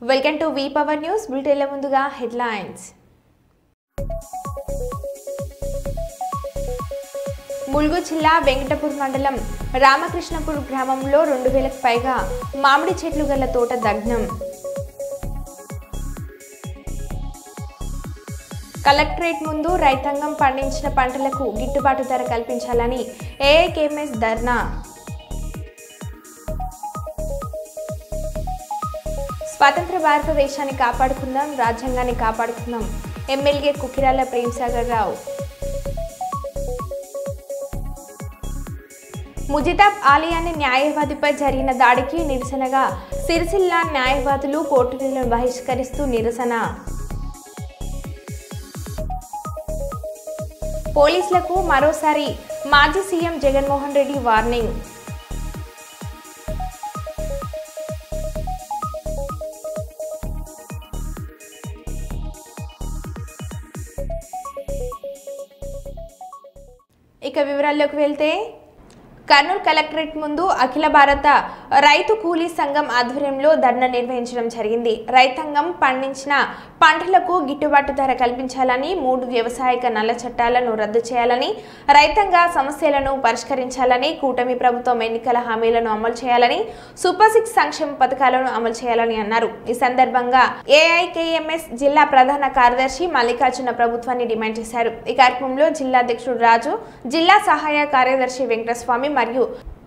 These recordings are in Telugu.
Welcome to V power news బులెటిన్ల ముందుగా హెడ్లైన్స్. ములుగు జిల్లా వెంకటపూర్ మండలం రామకృష్ణపూర్ గ్రామంలో 2000కు పైగా మామిడి చెట్లు గల తోట దగ్ధం. కలెక్టరేట్ ముందు రైతాంగం పండించిన పంటలకు గిట్టుబాటు ధర కల్పించాలని ఏఐకేఎంఎస్ ధర్నా. స్వతంత్ర భారతదేశాన్ని కాపాడుకుందాం, రాజ్యాంగాన్ని కాపాడుకుందాం. ఎమ్మెల్యే కుకిరాల ప్రేమ్సాగర్ రావు. ముజితాబ్ ఆలియాని న్యాయవాదిపై జరిగిన దాడికి నిరసనగా సిరిసిల్ల న్యాయవాదులు కోర్టులను బహిష్కరిస్తూ నిరసన. పోలీసులకు మరోసారి మాజీ సీఎం జగన్మోహన్ రెడ్డి వార్నింగ్. ఇక వివరాల్లోకి వెళ్తే, కర్నూలు కలెక్టరేట్ ముందు అఖిల భారత రైతు కూలీ సంఘం ఆధ్వర్యంలో ధర్నా నిర్వహించడం జరిగింది. రైతాంగం పండించిన పంటలకు గిట్టుబాటు ధర కల్పించాలని, 3 వ్యవసాయక నల్ల చట్టాలను రద్దు చేయాలని, రైతాంగ సమస్యలను పరిష్కరించాలని, కూటమి ప్రభుత్వం ఎన్నికల హామీలను అమలు చేయాలని, సూపర్ 6 సంక్షేమ పథకాలను అమలు చేయాలని అన్నారు. ఈ సందర్భంగా ఏఐకేఎంఎస్ జిల్లా ప్రధాన కార్యదర్శి మల్లికార్జున ప్రభుత్వాన్ని డిమాండ్ చేశారు. ఈ కార్యక్రమంలో జిల్లా అధ్యక్షుడు రాజు, జిల్లా సహాయ కార్యదర్శి వెంకటస్వామి మరియు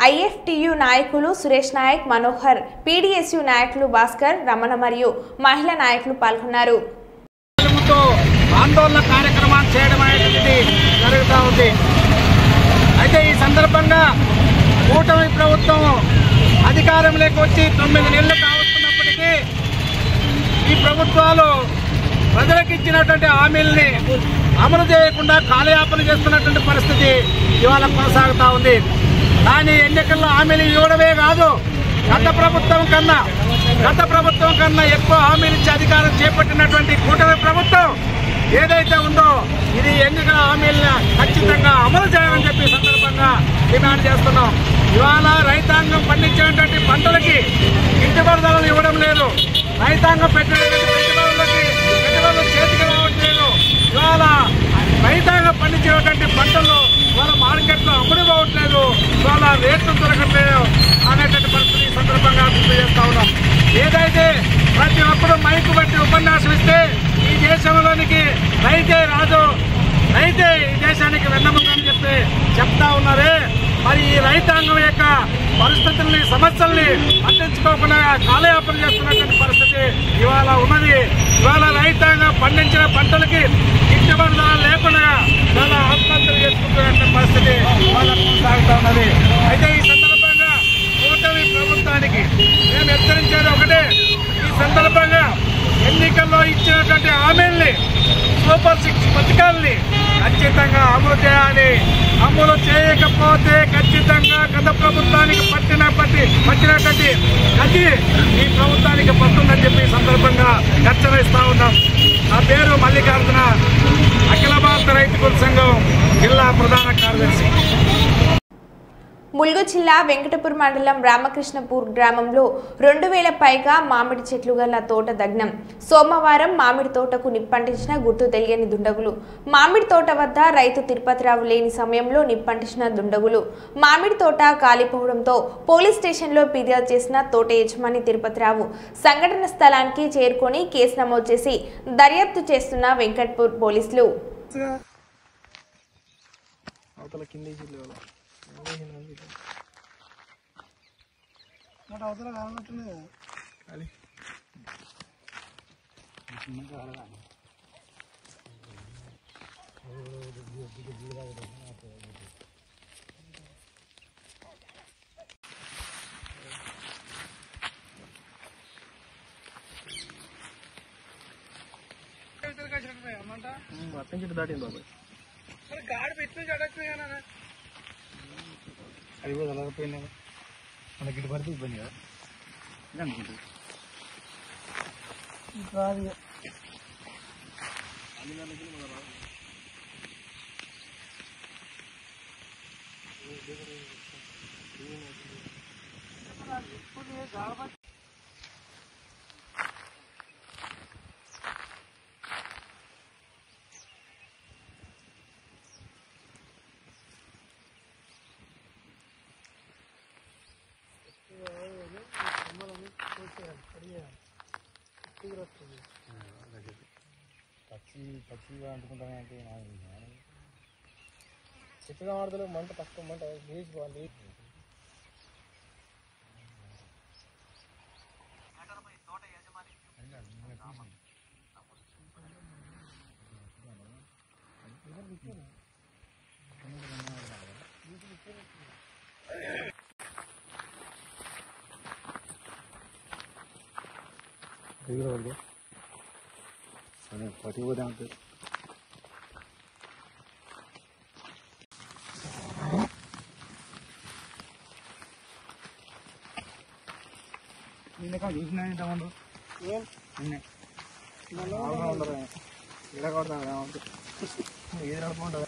ఐఎఫ్టియు నాయకులు సురేష్ నాయక్, మనోహర్, పీడీఎస్యు నాయకులు భాస్కర్, రమణ మరియు మహిళా నాయకులు పాల్గొన్నారు. ఆందోళన కార్యక్రమాలు చేయడం అనేది జరుగుతూ ఉంది. అయితే ఈ సందర్భంగా కూటమి ప్రభుత్వం అధికారంలోకి వచ్చి 9 నెలలు కావస్తున్నప్పటికీ ఈ ప్రభుత్వాలు ప్రజలకు ఇచ్చినటువంటి హామీల్ని అమలు చేయకుండా కాలయాపన చేస్తున్నటువంటి పరిస్థితి ఇవాళ కొనసాగుతూ ఉంది. కానీ ఎన్నికల్లో హామీలు ఇవ్వడమే కాదు, గత ప్రభుత్వం కన్నా ఎక్కువ హామీలు ఇచ్చి అధికారం చేపట్టినటువంటి కూటమి ప్రభుత్వం ఏదైతే ఉందో ఇది ఎన్నికల హామీలను ఖచ్చితంగా అమలు చేయాలని చెప్పి సందర్భంగా డిమాండ్ చేస్తున్నాం. ఇవాళ రైతాంగం పండించినటువంటి పంటలకి గిట్టుబాటు ధరలు ఇవ్వడం లేదు. రైతాంగం పెట్టినటువంటి పెట్టుబడులు చేతికి రావట్లేదు. ఇవాళ రైతాంగం పండించినటువంటి పంటలు వాళ్ళ మార్కెట్లో అమ్ముడు పోవట్లేదు, వాళ్ళ రేట్లు దొరకట్లేదు అనేటువంటి పరిస్థితి ఈ సందర్భంగా గుర్తు చేస్తా ఉన్నాం. ఏదైతే ప్రతి ఒక్కరూ మైకు బట్టి ఉపన్యాసం ఇస్తే ఈ దేశంలోనికి రైతే రాజు, రైతే ఈ దేశానికి వెన్నెముక అని చెప్పి చెప్తా ఉన్నారే, మరి ఈ రైతాంగం యొక్క పరిస్థితుల్ని సమస్యల్ని పట్టించుకోకుండా కాలయాపన చేస్తున్నటువంటి పరిస్థితి ఇవాళ ఉన్నది. ఇవాళ రైతాంగం పండించిన పంటలకి గిట్టుబాటు ధర లేకుండా చాలా ఆత్మహత్యలు చేసుకుంటున్నటువంటి పరిస్థితి ఇవాళ కొనసాగుతూ ఉన్నది. అయితే ఈ సందర్భంగా కూటమి ప్రభుత్వానికి మేము హెచ్చరించేది ఒకటే, ఈ సందర్భంగా ఎన్నికల్లో ఇచ్చినటువంటి హామీల్ని, సూపర్ 6 పథకాల్ని ఖచ్చితంగా అమలు చేయాలి. అమలు చేయకపోతే ఖచ్చితంగా గత ప్రభుత్వానికి పట్టినటువంటి గతి ఈ ప్రభుత్వానికి పడుతుందని చెప్పి సందర్భంగా హెచ్చరిస్తా ఉన్నాం. నా పేరు మల్లికార్జున, అఖిల భారత రైతు కూలీ సంఘం జిల్లా ప్రధాన కార్యదర్శి. ములుగు జిల్లా వెంకటపూర్ మండలం రామకృష్ణపూర్ గ్రామంలో 2000 పైగా మామిడి చెట్లు గల తోట దగ్నం. సోమవారం మామిడి తోటకు నిప్పంటించిన గుర్తు తెలియని దుండగులు. మామిడి తోట వద్ద రైతు తిరుపతిరావు లేని సమయంలో నిప్పంటించిన దుండగులు. మామిడి తోట కాలిపోవడంతో పోలీస్ స్టేషన్లో ఫిర్యాదు చేసిన తోట యజమాని తిరుపతిరావు సంఘటన స్థలానికి చేరుకొని కేసు నమోదు చేసి దర్యాప్తు చేస్తున్న వెంకటపూర్ పోలీసులు. దాటింది బాబాయ్, గాడి పెట్టి చడకపోయినా అది కూడా చల్లకపోయినా మనకి ఇటు పడితే ఇబ్బంది కదా అనుకుంటుంది. చెట్టుగా వాడతలు మంట తక్కువ మంట వేసి బాగుంది. పట్టి పోతే ఉంటుంది. నిన్న చూసినా ఉండరు నిన్నే ఉండరు ఇలా కొడతాను ఏది నడుపుకుంటుంది.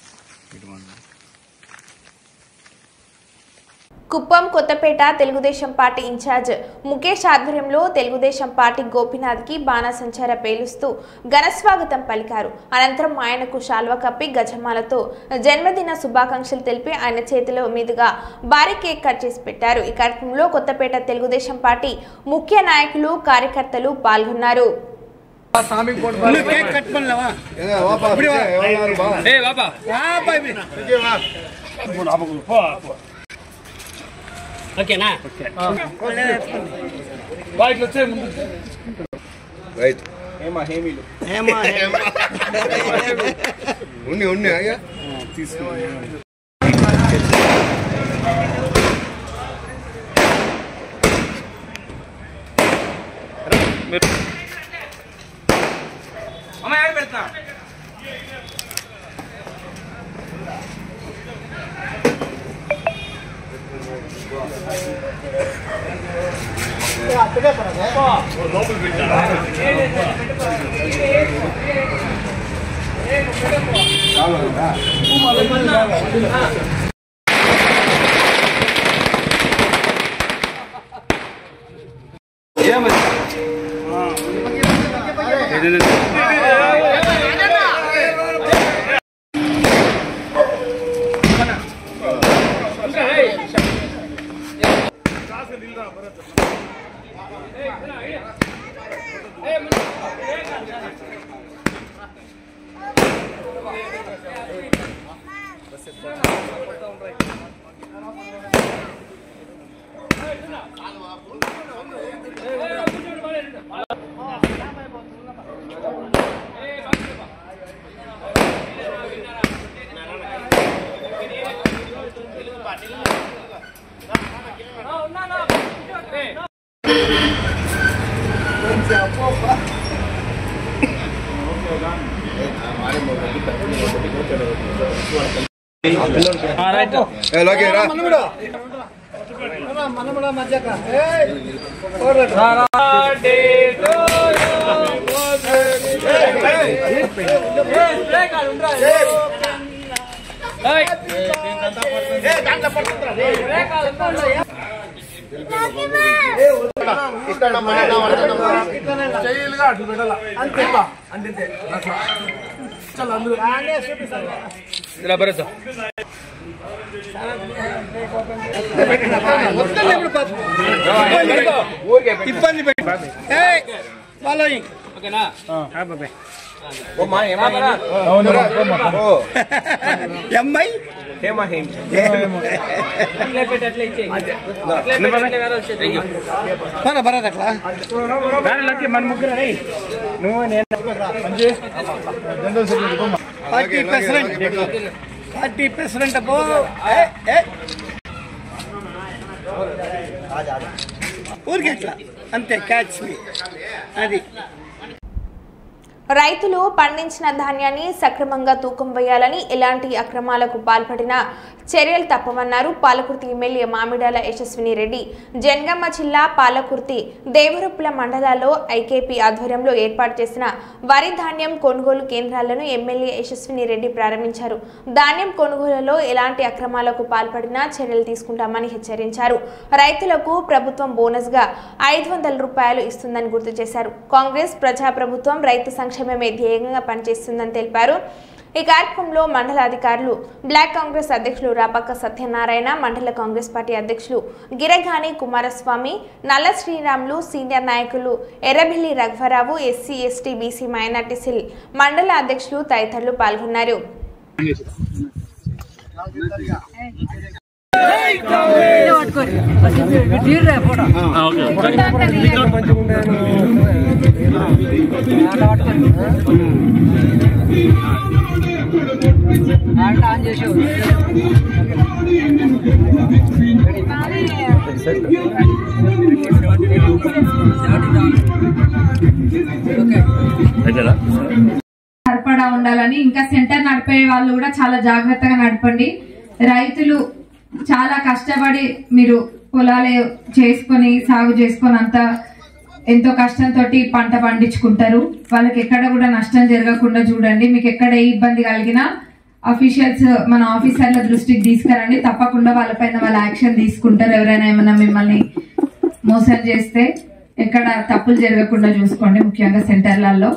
కుప్పం కొత్తపేట తెలుగుదేశం పార్టీ ఇన్ఛార్జ్ ముఖేష్ ఆధ్వర్యంలో తెలుగుదేశం పార్టీ గోపీనాథ్కి బాణాసంచార పేలుస్తూ ఘనస్వాగతం పలికారు. అనంతరం ఆయనకు శాల్వా కప్పి గజమాలతో జన్మదిన శుభాకాంక్షలు తెలిపి ఆయన చేతుల మీదుగా భారీ కేక్ కట్ చేసి పెట్టారు. ఈ కార్యక్రమంలో కొత్తపేట తెలుగుదేశం పార్టీ ముఖ్య నాయకులు కార్యకర్తలు పాల్గొన్నారు. ఓకేనా రైట్ వచ్చే ముందు రైట్ హేమా హేమీలు హేమా ఉన్ని ఉన్ని ఆగా తీసుకో అమ్మ యాడ్ పెడతా ఇబ్బంది మన ముగ్గురు నువ్వు నేను పార్టీ ప్రెసిడెంట్ అబ్బో ఊరికి ఎట్లా అంతే క్యాచ్ అది. రైతులు పండించిన ధాన్యాన్ని సక్రమంగా తూకం వేయాలని, ఎలాంటి అక్రమాలకు పాల్పడినా చర్యలు తప్పవన్నారు పాలకుర్తి ఎమ్మెల్యే మామిడాల యశస్విని రెడ్డి. జనగామ జిల్లా పాలకుర్తి దేవరుప్పుల మండలాల్లో ఐకేపీ ఆధ్వర్యంలో ఏర్పాటు చేసిన వరి ధాన్యం కొనుగోలు కేంద్రాలను ఎమ్మెల్యే యశస్విని రెడ్డి ప్రారంభించారు. ధాన్యం కొనుగోలులో ఎలాంటి అక్రమాలకు పాల్పడినా చర్యలు తీసుకుంటామని హెచ్చరించారు. రైతులకు ప్రభుత్వం బోనస్ గా 500 రూపాయలు ఇస్తుందని గుర్తు చేశారు. కాంగ్రెస్ ప్రజాప్రభుత్వం రైతు సంక్షేమమే ధ్యేయంగా పనిచేస్తుందని తెలిపారు. ఈ కార్యక్రమంలో మండల అధికారులు బ్లాక్ కాంగ్రెస్ అధ్యక్షులు రాపక్క సత్యనారాయణ, మండల కాంగ్రెస్ పార్టీ అధ్యక్షులు గిరగాని కుమారస్వామి, నల్ల శ్రీరాములు, సీనియర్ నాయకులు ఎర్రబెల్లి రఘువరావు, SC ST BC minority cell మండల అధ్యక్షులు తదితరులు పాల్గొన్నారు. సరిపడా ఉండాలని, ఇంకా సెంటర్ నడిపే వాళ్ళు కూడా చాలా జాగ్రత్తగా నడపండి. రైతులు చాలా కష్టపడి మీరు పొలాలు చేసుకొని సాగు చేసుకొని అంతా ఎంతో కష్టంతో పంట పండించుకుంటారు. వాళ్ళకి ఎక్కడ కూడా నష్టం జరగకుండా చూడండి. మీకు ఎక్కడ ఏ ఇబ్బంది కలిగినా అఫీషియల్స్ మన ఆఫీసర్ల దృష్టికి తీసుకురండి. తప్పకుండా వాళ్ళపైన వాళ్ళ యాక్షన్ తీసుకుంటారు. ఎవరైనా ఏమన్నా మిమ్మల్ని మోసం చేస్తే ఎక్కడ తప్పులు జరగకుండా చూసుకోండి, ముఖ్యంగా సెంటర్లలో.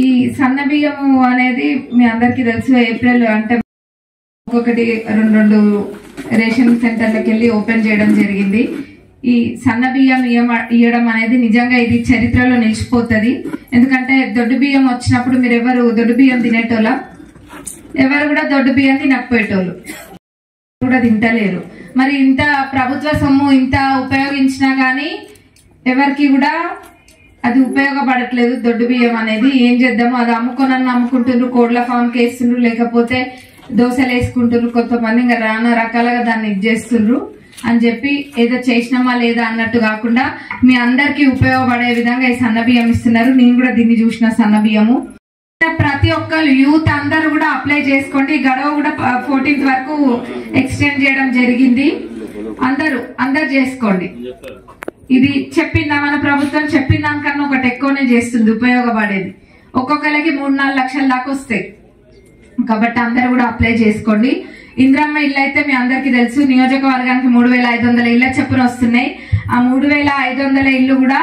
ఈ సన్న బియ్యము అనేది మీ అందరికీ తెలుసు, ఏప్రిల్ అంటే ఒక్కొక్కటి రెండు రేషన్ సెంటర్లకు వెళ్ళి ఓపెన్ చేయడం జరిగింది. ఈ సన్న బియ్యం ఇవ్వడం అనేది నిజంగా ఇది చరిత్రలో నిలిచిపోతుంది. ఎందుకంటే దొడ్డు బియ్యం వచ్చినప్పుడు మీరు ఎవరు దొడ్డు బియ్యం తినేటోళ్ళ, ఎవరు కూడా దొడ్డు బియ్యం తినకపోయేటోళ్ళు కూడా తింటలేరు. మరి ఇంత ప్రభుత్వ సొమ్ము ఇంత ఉపయోగించినా గానీ ఎవరికి కూడా అది ఉపయోగపడట్లేదు. దొడ్డు బియ్యం అనేది ఏం చేద్దాము, అది అమ్ముకుంటుండ్రు, కోడ్ల ఫామ్ కి వేస్తుండ్రు, లేకపోతే దోశలు వేసుకుంటున్నారు. కొంతమంది ఇంకా రానా రకాలుగా దాన్ని ఇది చేస్తుండ్రు అని చెప్పి ఏదో చేసినామా లేదా అన్నట్టు కాకుండా మీ అందరికి ఉపయోగపడే విధంగా ఈ సన్న బియ్యం ఇస్తున్నారు. నేను కూడా దీన్ని చూసిన సన్న బియ్యము. ప్రతి ఒక్కరు యూత్ అందరూ కూడా అప్లై చేసుకోండి. గడువు కూడా 14th వరకు ఎక్స్టెండ్ చేయడం జరిగింది. అందరు చేసుకోండి. ఇది చెప్పిందా మన ప్రభుత్వం, చెప్పిన దానికన్నా ఒకటి ఎక్కువనే చేస్తుంది ఉపయోగపడేది. ఒక్కొక్కరికి 3-4 లక్షల దాకా వస్తాయి. కాబట్టి అందరూ కూడా అప్లై చేసుకోండి. ఇంద్రమ్మ ఇల్లు అయితే మీ అందరికీ తెలుసు, నియోజకవర్గానికి 3500 ఇళ్ల చొప్పున వస్తున్నాయి. ఆ 3500 ఇల్లు కూడా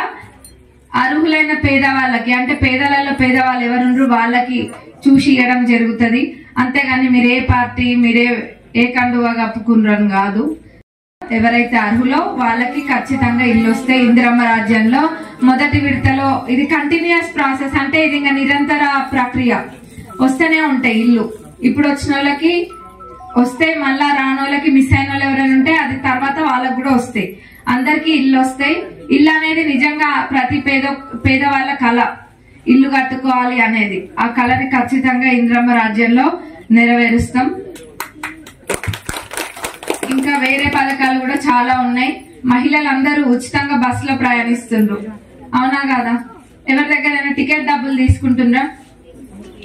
అర్హులైన పేదవాళ్ళకి, అంటే పేదలలో పేదవాళ్ళు ఎవరుండ్రు వాళ్ళకి చూసి ఇవ్వడం జరుగుతుంది. అంతేగాని మీరే పార్టీ మీరే ఏ కండువా కప్పుకున్నారని కాదు. ఎవరైతే అర్హులో వాళ్ళకి ఖచ్చితంగా ఇల్లు వస్తాయి. ఇందిరమ్మ రాజ్యంలో మొదటి విడతలో ఇది కంటిన్యూస్ ప్రాసెస్, అంటే ఇది ఇంకా నిరంతర ప్రక్రియ, వస్తూనే ఉంటాయి ఇల్లు. ఇప్పుడు వచ్చిన వాళ్ళకి వస్తాయి, మళ్ళా రానోళ్ళకి మిస్ అయిన వాళ్ళు ఎవరైనా ఉంటే అది తర్వాత వాళ్ళకు కూడా వస్తాయి. అందరికి ఇల్లు వస్తాయి. ఇల్లు అనేది నిజంగా ప్రతి పేదవాళ్ళ కళ, ఇల్లు కట్టుకోవాలి అనేది. ఆ కళని ఖచ్చితంగా ఇందిరమ్మ రాజ్యంలో నెరవేరుస్తాం. ఇంకా వేరే పథకాలు కూడా చాలా ఉన్నాయి. మహిళలందరూ ఉచితంగా బస్సులో ప్రయాణిస్తుండ్రు, అవునా కాదా? ఎవరి దగ్గరైనా టికెట్ డబ్బులు తీసుకుంటుండ్రా?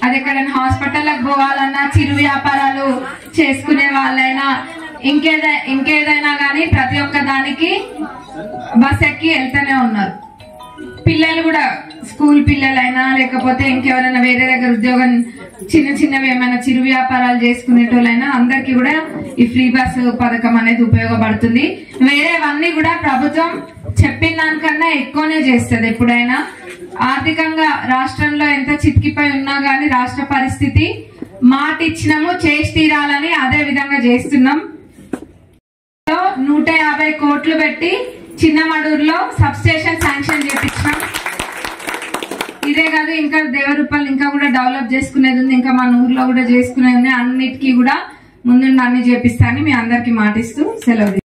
అది ఎక్కడైనా హాస్పిటల్కి పోవాలన్నా, చిరు వ్యాపారాలు చేసుకునే వాళ్ళైనా, ఇంకేదైనా కానీ ప్రతి ఒక్క దానికి బస్ ఎక్కి వెళ్తూనే ఉన్నారు. పిల్లలు కూడా స్కూల్ పిల్లలైనా లేకపోతే ఇంకెవరైనా వేరే దగ్గర ఉద్యోగం చిన్నవి ఏమైనా చిరు వ్యాపారాలు చేసుకునేటోళ్ళైనా అందరికి కూడా ఈ ఫ్రీ బస్ పథకం అనేది ఉపయోగపడుతుంది. వేరేవన్నీ కూడా ప్రభుత్వం చెప్పిన దానికన్నా ఎక్కువనే చేస్తుంది. ఎప్పుడైనా ఆర్థికంగా రాష్ట్రంలో ఎంత చితికిపోయి ఉన్నా గానీ రాష్ట్ర పరిస్థితి మాట ఇచ్చినాము చేసి తీరాలని అదే విధంగా చేస్తున్నాం. 150 కోట్లు పెట్టి చిన్నమడూరులో సబ్ స్టేషన్ శాంక్షన్ చేపించినాం. ఇదే కాదు, ఇంకా దేవరూపాలు ఇంకా కూడా డెవలప్ చేసుకునేది ఉంది, ఇంకా మన ఊర్లో కూడా చేసుకునేది ఉంది. అన్నిటికీ కూడా ముందుండి అన్ని చేపిస్తానని మీ అందరికి మాటిస్తూ సెలవు.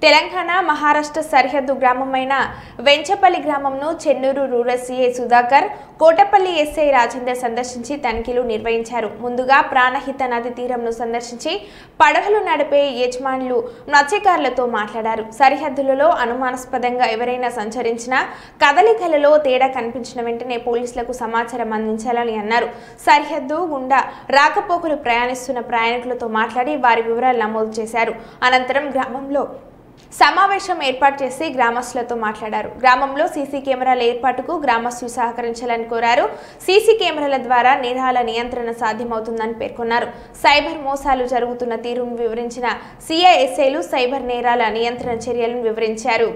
తెలంగాణ మహారాష్ట్ర సరిహద్దు గ్రామమైన వెంచపల్లి గ్రామంను Chennur rural CI Sudhakar, Kotapalli SI Rajender సందర్శించి తనిఖీలు నిర్వహించారు. ముందుగా ప్రాణహిత నది తీరంను సందర్శించి పడవలు నడిపే యజమానులు మత్స్యకారులతో మాట్లాడారు. సరిహద్దులలో అనుమానాస్పదంగా ఎవరైనా సంచరించినా కదలికలలో తేడా కనిపించిన వెంటనే పోలీసులకు సమాచారం అందించాలని అన్నారు. సరిహద్దు గుండా రాకపోకలు ప్రయాణిస్తున్న ప్రయాణికులతో మాట్లాడి వారి వివరాలు నమోదు చేశారు. అనంతరం గ్రామంలో సమావేశం ఏర్పాటు చేసి గ్రామస్తులతో మాట్లాడారు. గ్రామంలో సీసీ కెమెరాల ఏర్పాటుకు గ్రామస్తులు సహకరించాలని కోరారు. సీసీ కెమెరాల ద్వారా నేరాల నియంత్రణ సాధ్యమవుతుందని పేర్కొన్నారు. సైబర్ మోసాలు జరుగుతున్న తీరును వివరించిన సిఐఎస్ఐలు సైబర్ నేరాల నియంత్రణ చర్యలను వివరించారు.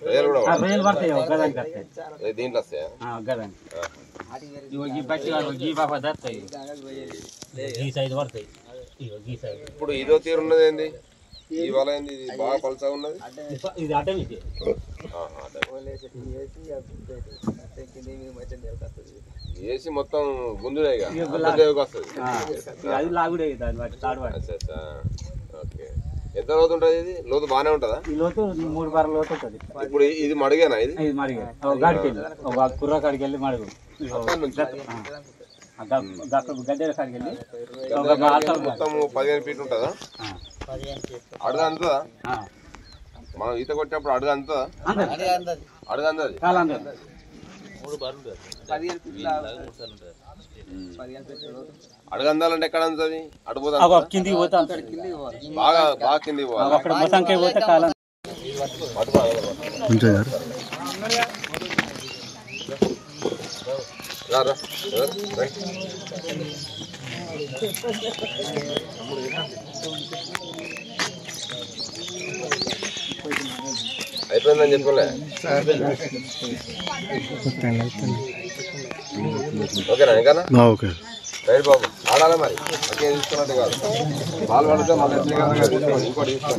రొయ్యలు కూడా రొయ్యలు పడతాయి ఒక్కదానికి వస్తాయి దీంట్లో వస్తాయా ఒక్కదానికి ఈ బట్టి గీ పాప దస్తాయి గీ సైజు పడతాయి గీ సైజు ఇప్పుడు ఇదో తీరు ఉన్నది ఏంది ఇవాళ ఏంది ఇది బాగా పలసగా ఉన్నది ఇది అటవీ వేసి మొత్తం గుంజుడే వస్తుంది అది లాగుడే దాన్ని బట్టి తాడు ఓకే ఎంత లోతు ఉంటుంది ఇది లోతు బాగానే ఉంటుందా ఈ లోతు 3 బార్ల లోతు ఉంటుంది ఇప్పుడు ఇది మడిగేనా ఇది ఇది మడిగా గాడికి వెళ్ళి ఒక కుర్ర కాడికి వెళ్ళి మడుగు గడ్డల కాడికి వెళ్ళి మొత్తం 15 ఫీట్ ఉంటుందా అడుగు అంతదా మనం ఈత కొట్టినప్పుడు అడుగు అంతదా అడుగు అందది అడుగు అందాలంటే ఎక్కడ అంతది అడుగుదా కిందికి పోతా బాగా బాగా కిందికి పోవాలి అక్కడ మొత్తంకి పోతే కాలం అయిపోయిందని చెప్పుకోలే ఓకేనా ఇంకా ఓకే రైట్ బాబు ఆడాలి మరి అదే తీసుకున్నట్టు కాదు బాల్ పడితే మళ్ళీ ఇంకోటి ఇంకోటి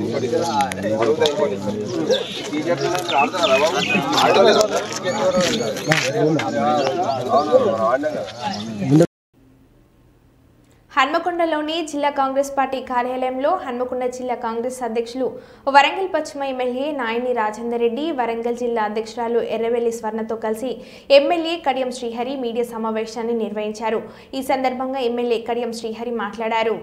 ఈ జట్టు ఆడుతున్నారా బాబు ఆడలేదు హన్మకొండలోని జిల్లా కాంగ్రెస్ పార్టీ కార్యాలయంలో హన్మకొండ జిల్లా కాంగ్రెస్ అధ్యక్షులు వరంగల్ పశ్చిమ ఎమ్మెల్యే నాయని రాజేందర్ రెడ్డి, వరంగల్ జిల్లా అధ్యక్షురాలు ఎర్రవెల్లి స్వర్ణతో కలిసి ఎమ్మెల్యే కడియం శ్రీహరి మీడియా సమావేశాన్ని నిర్వహించారు. ఈ సందర్భంగా ఎమ్మెల్యే కడియం శ్రీహరి మాట్లాడారు.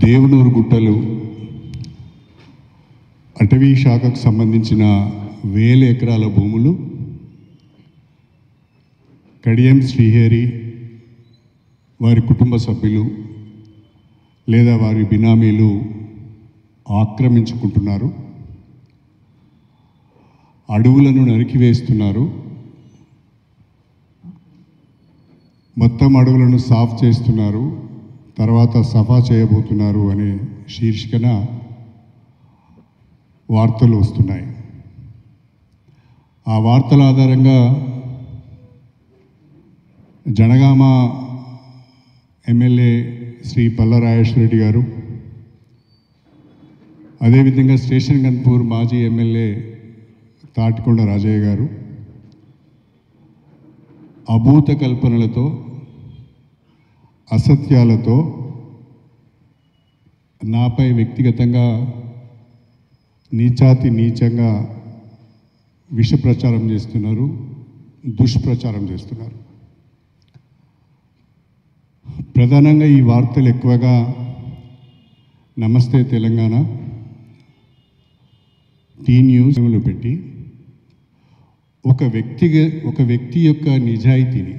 దేవునూరు గుట్టలు అటవీ శాఖకు సంబంధించిన 1000 ఎకరాల భూములు కడియం శ్రీహరి వారి కుటుంబ సభ్యులు లేదా వారి బినామీలు ఆక్రమించుకుంటున్నారు, అడవులను నరికివేస్తున్నారు, మొత్తం అడవులను సాఫ్ చేస్తున్నారు, తర్వాత సఫా చేయబోతున్నారు అనే శీర్షికన వార్తలు వస్తున్నాయి. ఆ వార్తల ఆధారంగా జనగామ ఎమ్మెల్యే శ్రీ పల్లా రాజేశ్వర రెడ్డి గారు, అదేవిధంగా స్టేషన్ గన్పూర్ మాజీ ఎమ్మెల్యే తాటికొండ రాజయ్య గారు అభూత కల్పనలతో, అసత్యాలతో నాపై వ్యక్తిగతంగా నీచాతి నీచంగా విష ప్రచారం చేస్తున్నారు, దుష్ప్రచారం చేస్తున్నారు. ప్రధానంగా ఈ వార్తలు ఎక్కువగా నమస్తే తెలంగాణ, టీ న్యూస్లో పెట్టి ఒక వ్యక్తి యొక్క నిజాయితీని,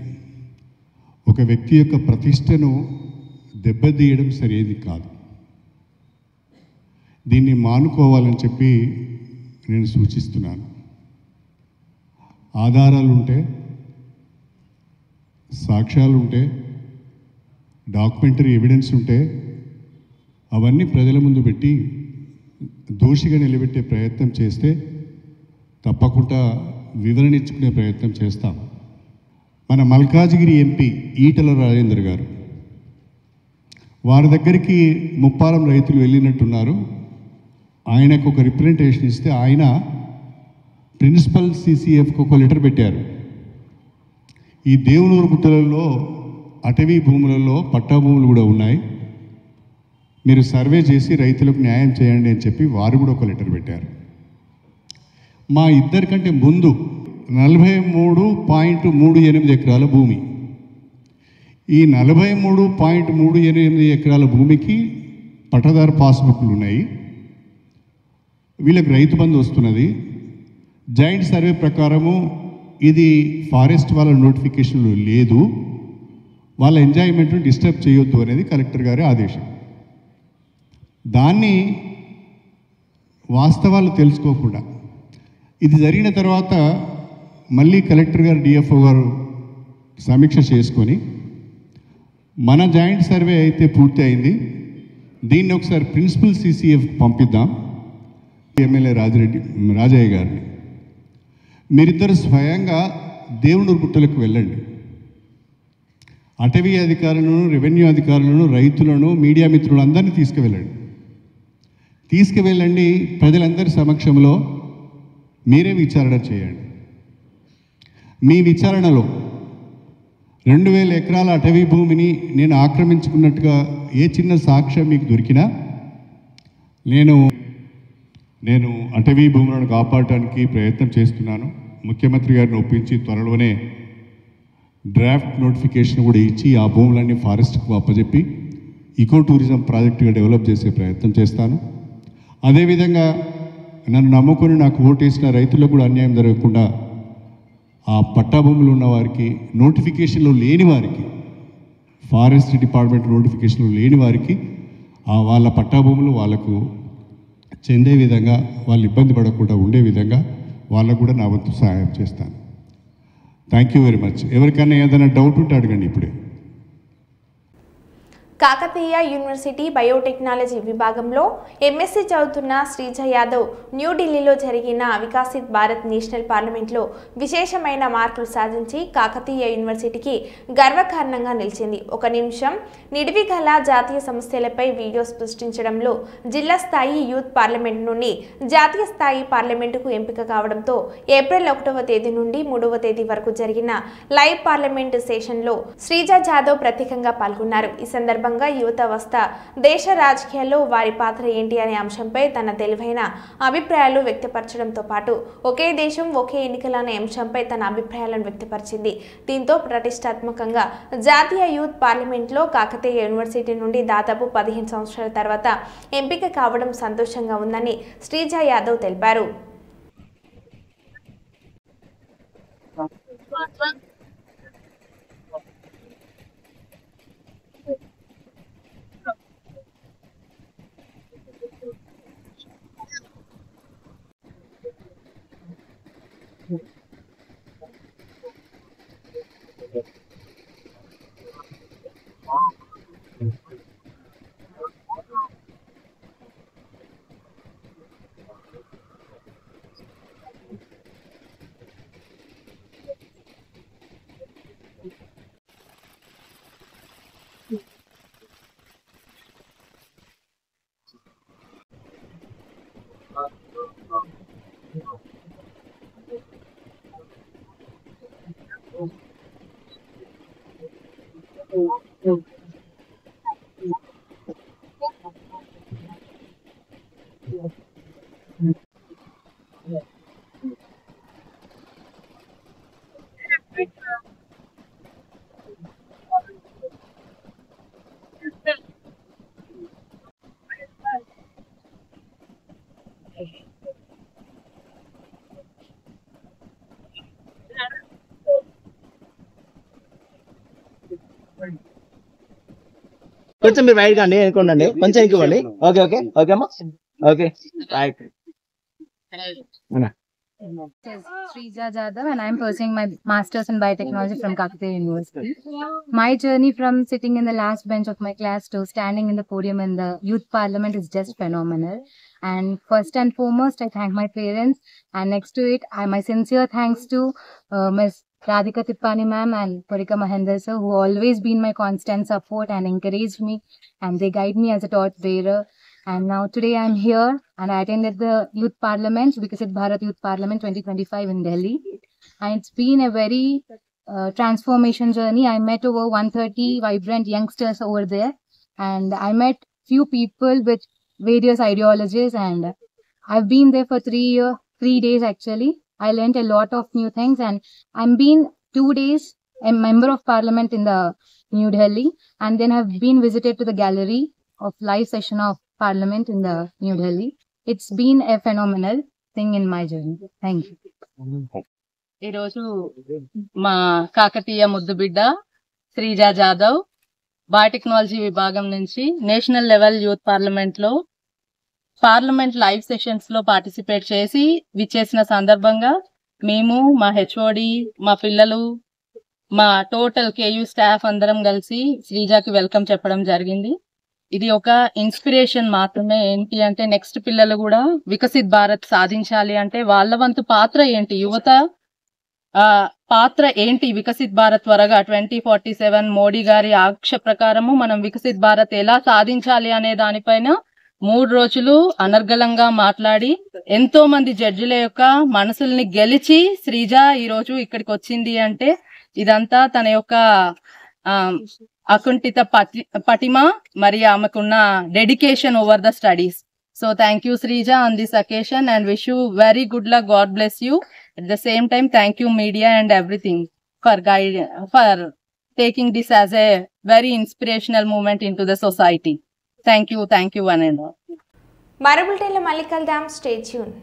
ఒక వ్యక్తి యొక్క ప్రతిష్టను దెబ్బతీయడం సరైనది కాదు. దీన్ని మానుకోవాలని చెప్పి నేను సూచిస్తున్నాను. ఆధారాలుంటే, సాక్ష్యాలుంటే, డాక్యుమెంటరీ ఎవిడెన్స్ ఉంటే అవన్నీ ప్రజల ముందు పెట్టి దోషిగా నిలబెట్టే ప్రయత్నం చేస్తే తప్పకుండా వివరణ ఇచ్చుకునే ప్రయత్నం చేస్తాం. మన మల్కాజిగిరి ఎంపీ ఈటల రాజేందర్ గారు, వారి దగ్గరికి ముప్పారం రైతులు వెళ్ళినట్టున్నారు. ఆయనకు ఒక రిప్రజెంటేషన్ ఇస్తే ఆయన ప్రిన్సిపల్ CCFకు ఒక లెటర్ పెట్టారు. ఈ దేవునూరు గుట్టలలో అటవీ భూములలో పట్టా భూములు కూడా ఉన్నాయి, మీరు సర్వే చేసి రైతులకు న్యాయం చేయండి అని చెప్పి వారు కూడా ఒక లెటర్ పెట్టారు. మా ఇద్దరికంటే ముందు 43.38 ఎకరాల భూమి, ఈ 43.38 ఎకరాల భూమికి పట్టదారు పాస్బుక్లు ఉన్నాయి. వీళ్ళకి రైతు బంధు వస్తున్నది, జాయింట్ సర్వే ప్రకారము ఇది ఫారెస్ట్ వాళ్ళ నోటిఫికేషన్లో లేదు, వాళ్ళ ఎంజాయ్మెంట్ను డిస్టర్బ్ చేయొద్దు అనేది కలెక్టర్ గారి ఆదేశం. దాన్ని వాస్తవాలు తెలుసుకోకుండా ఇది జరిగిన తర్వాత మళ్ళీ కలెక్టర్ గారు డిఎఫ్ఓ గారు సమీక్ష చేసుకొని మన జాయింట్ సర్వే అయితే పూర్తి అయింది, దీన్ని ఒకసారి ప్రిన్సిపల్ సిసిఎఫ్ పంపిద్దాం, ఎమ్మెల్యే రాజయ్య గారిని. మీరిద్దరు స్వయంగా దేవుని గుట్టలకు వెళ్ళండి, అటవీ అధికారులను, రెవెన్యూ అధికారులను, రైతులను, మీడియా మిత్రులందరినీ తీసుకువెళ్ళండి. ప్రజలందరి సమక్షంలో మీరే విచారణ చేయండి. మీ విచారణలో 2000 ఎకరాల అటవీ భూమిని నేను ఆక్రమించుకున్నట్టుగా ఏ చిన్న సాక్ష్యం మీకు దొరికినా నేను అటవీ భూములను కాపాడటానికి ప్రయత్నం చేస్తున్నాను. ముఖ్యమంత్రి గారిని ఒప్పించి త్వరలోనే డ్రాఫ్ట్ నోటిఫికేషన్ కూడా ఇచ్చి ఆ భూములన్నీ ఫారెస్ట్కు అప్పచెప్పి ఈకో టూరిజం ప్రాజెక్టుగా డెవలప్ చేసే ప్రయత్నం చేస్తాను. అదేవిధంగా నన్ను నమ్ముకొని నాకు ఓటేసిన రైతులకు కూడా అన్యాయం జరగకుండా ఆ పట్టా భూములు ఉన్న వారికి, నోటిఫికేషన్లో లేని వారికి, ఫారెస్ట్ డిపార్ట్మెంట్ నోటిఫికేషన్లో లేని వారికి వాళ్ళ పట్టా భూములు వాళ్ళకు చెందే విధంగా, వాళ్ళు ఇబ్బంది పడకుండా ఉండే విధంగా వాళ్ళకు కూడా నా వంతు సహాయం చేస్తాను. Thank you very much. ఎవరికైనా ఏదైనా డౌట్ ఉంటే అడగండి ఇప్పుడే. కాకతీయ యూనివర్సిటీ బయోటెక్నాలజీ విభాగంలో ఎంఎస్సీ చదువుతున్న శ్రీజ యాదవ్ న్యూఢిల్లీలో జరిగిన వికసిత్ భారత్ నేషనల్ పార్లమెంట్లో విశేషమైన మార్కులు సాధించి కాకతీయ యూనివర్సిటీకి గర్వకారణంగా నిలిచింది. ఒక నిమిషం నిడివి గల జాతీయ సమస్యలపై వీడియో సృష్టించడంలో జిల్లా స్థాయి యూత్ పార్లమెంట్ నుండి జాతీయ స్థాయి పార్లమెంటుకు ఎంపిక కావడంతో ఏప్రిల్ 1వ తేదీ నుండి 3వ తేదీ వరకు జరిగిన లైవ్ పార్లమెంటు సెషన్లో శ్రీజ యాదవ్ ప్రత్యేకంగా పాల్గొన్నారు. ఈ సందర్భంగా యువతావస్థ దేశ రాజకీయాల్లో వారి పాత్ర ఏంటి అనే అంశంపై తన తెలివైన అభిప్రాయాలు వ్యక్తపరచడంతో పాటు ఒకే దేశం ఒకే ఎన్నికలు అనే అంశంపై తన అభిప్రాయాలను వ్యక్తపరిచింది. దీంతో ప్రతిష్టాత్మకంగా జాతీయ యూత్ పార్లమెంట్లో కాకతీయ యూనివర్సిటీ నుండి దాదాపు 15 సంవత్సరాల తర్వాత ఎంపిక కావడం సంతోషంగా ఉందని శ్రీజ యాదవ్ తెలిపారు. కొంచెం మీరు బయటకు అండి, అనుకోండి, కొంచెం ఎక్కువండి. ఓకే ఓకే ఓకే అమ్మా, okay right. Shrija Jadhav and I am pursuing my Masters in Biotechnology from Kakatiya University. My journey from sitting in the last bench of my class to standing in the podium in the Youth Parliament is just phenomenal. And first and foremost, I thank my parents, and next to it, my sincere thanks to Ms. Radhika Tippani ma'am and Parika Mahendra sir, who always been my constant support and encouraged me, and they guide me as a torch bearer. And now today I'm here and I attended the Youth Parliament, Vikasit Bharat Youth Parliament 2025 in Delhi. And it's been a very transformation journey. I met over 130 vibrant youngsters over there, and I met few people with various ideologies, and I've been there for 3 days actually. I learned a lot of new things, and I'm been 2 days a member of Parliament in the New Delhi, and then I've been visited to the gallery of live session of Parliament in the New Delhi. It's been a phenomenal. thing in my journey. Thank you. ఈరోజు మా కాకతీయ ముద్దు బిడ్డ శ్రీజా జాదవ్ బయోటెక్నాలజీ విభాగం నుంచి national level youth parliament live sessions లో పార్టిసిపేట్ చేసి విచ్చేసిన సందర్భంగా మేము మా హెచ్ఓడి మా పిల్లలు మా టోటల్ కేయూ స్టాఫ్ అందరం కలిసి శ్రీజాకి వెల్కమ్ చెప్పడం జరిగింది. ఇది ఒక ఇన్స్పిరేషన్ మాత్రమే. ఏంటి అంటే నెక్స్ట్ పిల్లలు కూడా వికసిత్ భారత్ సాధించాలి అంటే వాళ్ళ వంతు పాత్ర ఏంటి, యువత పాత్ర ఏంటి, వికసిత్ భారత్ త్వరగా 2047 మోడీ గారి ఆంక్ష ప్రకారము మనం వికసిత్ భారత్ ఎలా సాధించాలి అనే దానిపైన 3 రోజులు అనర్గళంగా మాట్లాడి ఎంతో మంది జడ్జిల యొక్క మనసుల్ని గెలిచి శ్రీజ ఈ రోజు ఇక్కడికి వచ్చింది అంటే ఇదంతా తన యొక్క అకుంఠిత పటిమ మరి ఆమెకున్న dedication over the studies. So thank you Sreeja on this occasion and wish you very good luck. God bless you. At the same time, thank you media and everything for taking this as a very inspirational moment into the society. Thank you one and all. మరో బులెటిన్లో మళ్ళీ కలుద్దాం. Stay tune.